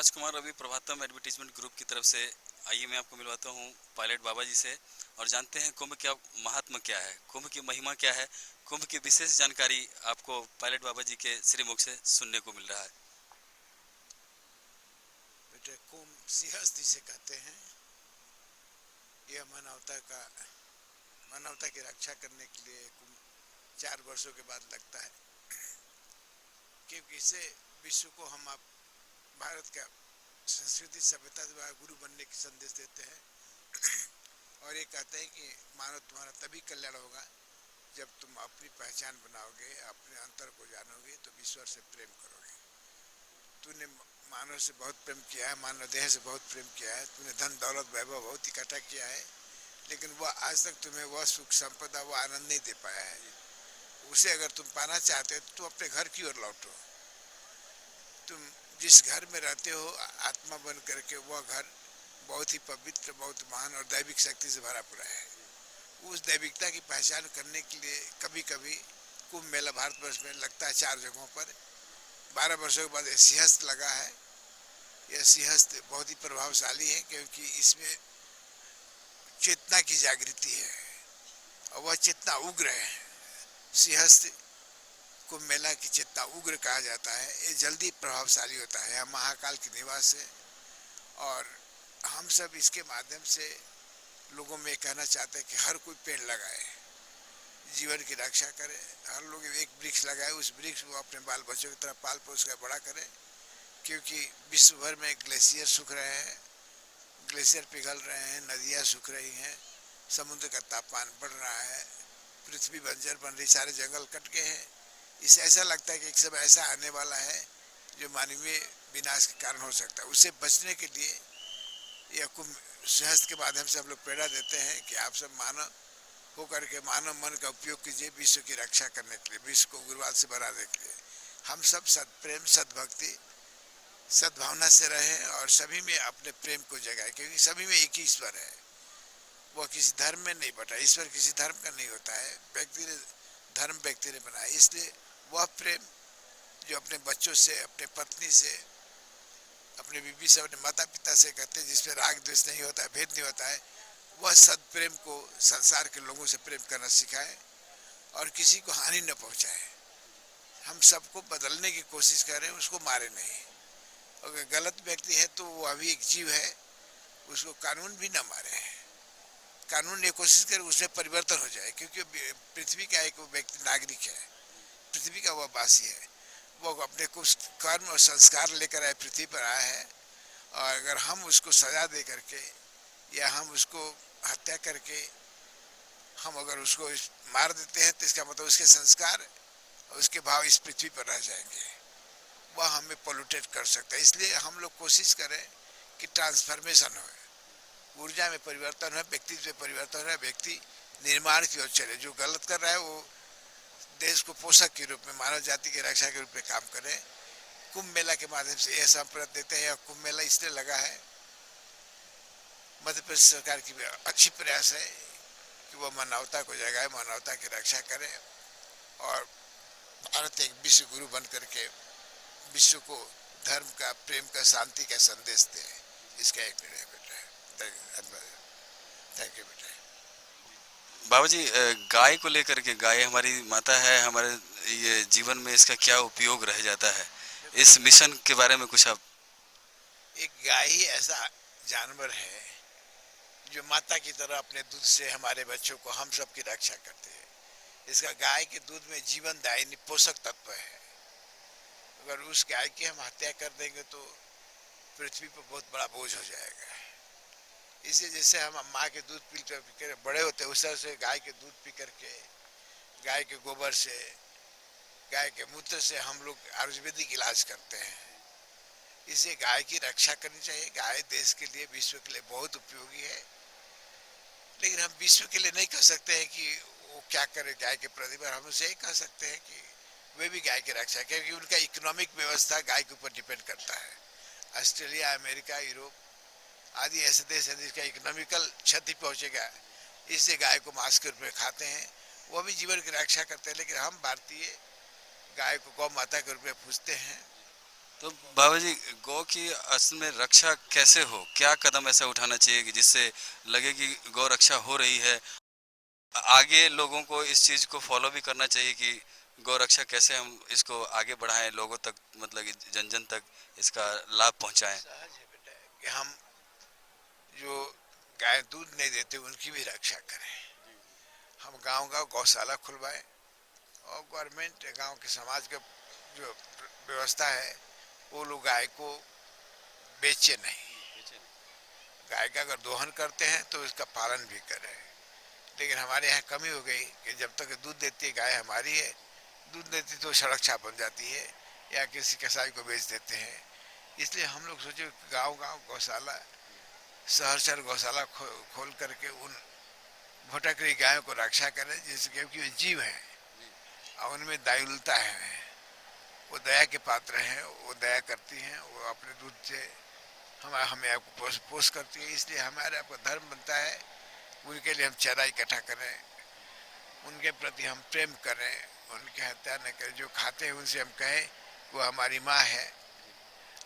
राजकुमार अभी Prabhatam advertisement group की तरफ से। आइए मैं आपको मिलवाता हूँ पायलट बाबा जी से और जानते हैं कुंभ क्या महात्मा क्या है, कुंभ की महिमा क्या है। कुंभ की विशेष जानकारी आपको पायलट बाबा जी के श्रीमुख से सुनने को मिल रहा है। बेटे, कुंभ सिंहस्थ जिसे कहते हैं, यह मानवता की रक्षा करने के लिए कुंभ 4 वर्षों के बाद लगता है, क्योंकि इससे विश्व को हम आप भारत का संस्कृति सभ्यता द्वारा गुरु बनने की संदेश देते हैं। और ये कहते हैं कि मानव तुम्हारा तभी कल्याण होगा जब तुम अपनी पहचान बनाओगे, अपने अंतर को जानोगे, तो ईश्वर से प्रेम करोगे। तूने मानव से बहुत प्रेम किया है, मानव देह से बहुत प्रेम किया है, तूने धन दौलत वैभव बहुत इकट्ठा किया है, लेकिन वह आज तक तुम्हें वह सुख संपदा, वह आनंद नहीं दे पाया है। उसे अगर तुम पाना चाहते हो तो तुम अपने घर की ओर लौटो। तुम जिस घर में रहते हो आत्मा बन करके, वह घर बहुत ही पवित्र, बहुत महान और दैविक शक्ति से भरा पड़ा है। उस दैविकता की पहचान करने के लिए कभी कभी कुंभ मेला भारतवर्ष में लगता है 4 जगहों पर। 12 वर्षों के बाद यह सिंहस्थ लगा है। यह सिंहस्थ बहुत ही प्रभावशाली है, क्योंकि इसमें चेतना की जागृति है और वह चेतना उग्र है। सिंहस्थ कुंभ मेला की चेतना उग्र कहा जाता है। ये जल्दी प्रभावशाली होता है। यह महाकाल की निवास है और हम सब इसके माध्यम से लोगों में कहना चाहते हैं कि हर कोई पेड़ लगाए, जीवन की रक्षा करे। हर लोग एक वृक्ष लगाए, उस वृक्ष को अपने बाल बच्चों की तरह पाल पोस कर बड़ा करे, क्योंकि विश्व भर में ग्लेशियर सूख रहे हैं, ग्लेशियर पिघल रहे हैं, नदियाँ सूख रही हैं, समुद्र का तापमान बढ़ रहा है, पृथ्वी बंजर बन रही, सारे जंगल कट गए हैं। इससे ऐसा लगता है कि एक समय ऐसा आने वाला है जो मानवीय विनाश के कारण हो सकता है। उससे बचने के लिए यह कुंभ सिंहस्थ के माध्यम से हम लोग प्रेरणा देते हैं कि आप सब मानव होकर के मानव मन का उपयोग कीजिए विश्व की रक्षा करने के लिए, विश्व को उग्रवाद से बनाने के लिए। हम सब सत्प्रेम, सद्भक्ति, सद्भावना से रहें और सभी में अपने प्रेम को जगाए, क्योंकि सभी में एक ही ईश्वर है। वह किसी धर्म में नहीं बटा। ईश्वर किसी धर्म का नहीं होता है, व्यक्ति ने धर्म व्यक्ति ने बनाया। इसलिए वह प्रेम जो अपने बच्चों से, अपने पत्नी से, अपने बीवी से, अपने माता पिता से कहते हैं, जिसमें राग द्वेष नहीं होता है, भेद नहीं होता है, वह सद्प्रेम को संसार के लोगों से प्रेम करना सिखाए और किसी को हानि न पहुंचाए। हम सबको बदलने की कोशिश करें, उसको मारे नहीं। अगर गलत व्यक्ति है तो वो अभी एक जीव है, उसको कानून भी न मारे। कानून ये कोशिश करे उसमें परिवर्तन हो जाए, क्योंकि पृथ्वी का एक व्यक्ति नागरिक है, पृथ्वी का वह वासी है। वो अपने कुछ कर्म और संस्कार लेकर आए, पृथ्वी पर आया है, और अगर हम उसको सजा दे करके या हम उसको हत्या करके हम अगर उसको मार देते हैं तो इसका मतलब उसके संस्कार और उसके भाव इस पृथ्वी पर रह जाएंगे। वह हमें पोल्यूटेट कर सकता है। इसलिए हम लोग कोशिश करें कि ट्रांसफॉर्मेशन हो, ऊर्जा में परिवर्तन हो, व्यक्तित्व में परिवर्तन हो, व्यक्ति निर्माण की ओर चले। जो गलत कर रहा है वो देश को पोषक के रूप में, मानव जाति की रक्षा के रूप में काम करें। कुंभ मेला के माध्यम से यह संपर्क देते हैं। कुंभ मेला इसलिए लगा है, मध्य प्रदेश सरकार की अच्छी प्रयास है कि वह मानवता को जगाए, मानवता की रक्षा करे और भारत एक विश्व गुरु बन करके विश्व को धर्म का, प्रेम का, शांति का संदेश दे। इसका एक निर्णय बेटा है। थैंक यू बेटा। बाबा जी, गाय को लेकर के, गाय हमारी माता है, हमारे ये जीवन में इसका क्या उपयोग रह जाता है, इस मिशन के बारे में कुछ आप। एक गाय ही ऐसा जानवर है जो माता की तरह अपने दूध से हमारे बच्चों को, हम सब की रक्षा करते हैं। इसका गाय के दूध में जीवन दायिनी पोषक तत्व है। अगर उस गाय की हम हत्या कर देंगे तो पृथ्वी पर बहुत बड़ा बोझ हो जाएगा। इसलिए जैसे हम माँ के दूध पी कर बड़े होते हैं, उस तरह से गाय के दूध पी करके, गाय के गोबर से, गाय के मूत्र से हम लोग आयुर्वेदिक इलाज करते हैं। इसलिए गाय की रक्षा करनी चाहिए। गाय देश के लिए, विश्व के लिए बहुत उपयोगी है, लेकिन हम विश्व के लिए नहीं कह सकते हैं कि वो क्या करे गाय के प्रति, पर हम उसे कह सकते हैं कि वे भी गाय की रक्षा, क्योंकि उनका इकोनॉमिक व्यवस्था गाय के ऊपर डिपेंड करता है। ऑस्ट्रेलिया, अमेरिका, यूरोप आदि ऐसे देश हैं जिसका इकोनॉमिकल क्षति पहुंचेगा, इससे गाय को मांस के रूप में खाते हैं। वो भी जीवन की रक्षा करते हैं, लेकिन हम भारतीय गाय को गौ माता के रूप में पूजते हैं तो बाबा जी, गौ की असल में रक्षा कैसे हो, क्या कदम ऐसा उठाना चाहिए कि जिससे लगे कि गौ रक्षा हो रही है? आगे लोगों को इस चीज को फॉलो भी करना चाहिए कि गौ रक्षा कैसे हम इसको आगे बढ़ाएं, लोगों तक मतलब कि जन जन तक इसका लाभ पहुंचाएं। सहज है बेटा कि हम जो गाय दूध नहीं देते उनकी भी रक्षा करें। हम गांव गांव गौशाला खुलवाएं और गवर्नमेंट गांव के समाज का जो व्यवस्था है वो लोग गाय को बेचे नहीं। गाय का अगर दोहन करते हैं तो इसका पालन भी करें। लेकिन हमारे यहाँ कमी हो गई कि जब तक दूध देती है गाय हमारी है, दूध देती तो सुरक्षा बन जाती है या किसी कसाई को बेच देते हैं। इसलिए हम लोग सोचे गांव गांव गौशाला, शहर शहर गौशाला खोल करके उन भटक गायों को रक्षा करें, जिससे क्योंकि वे जीव हैं और उनमें दयालुता है, वो दया के पात्र हैं, वो दया करती हैं, वो अपने दूध से हमें आपको पोष करती है। इसलिए हमारे आपका धर्म बनता है उनके लिए हम चारा इकट्ठा करें, उनके प्रति हम प्रेम करें, उनकी हत्या न करें। जो खाते हैं उनसे हम कहें वो हमारी माँ है,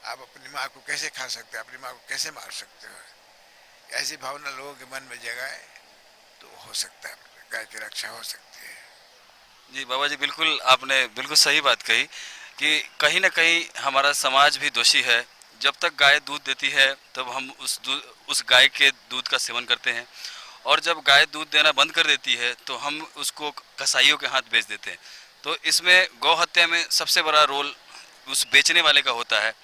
आप अपनी माँ को कैसे खा सकते हैं, अपनी माँ को कैसे मार सकते हो। ऐसी भावना लोगों के मन में जगाए तो हो सकता है गाय की रक्षा हो सकती है। जी बाबा जी, बिल्कुल आपने बिल्कुल सही बात कही कि कहीं ना कहीं हमारा समाज भी दोषी है। जब तक गाय दूध देती है तब हम उस गाय के दूध का सेवन करते हैं, और जब गाय दूध देना बंद कर देती है तो हम उसको कसाईयों के हाथ बेच देते हैं। तो इसमें गौ हत्या में सबसे बड़ा रोल उस बेचने वाले का होता है।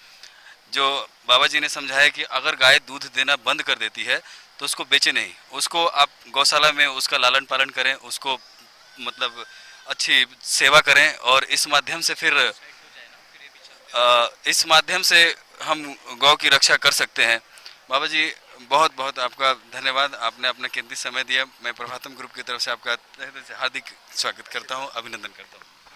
जो बाबा जी ने समझाया कि अगर गाय दूध देना बंद कर देती है तो उसको बेचे नहीं, उसको आप गौशाला में उसका लालन पालन करें, उसको मतलब अच्छी सेवा करें, और इस माध्यम से हम गौ की रक्षा कर सकते हैं। बाबा जी, बहुत बहुत आपका धन्यवाद, आपने अपना कीमती समय दिया। मैं प्रभातम ग्रुप की तरफ से आपका तहे दिल से हार्दिक स्वागत करता हूं, अभिनंदन करता हूं।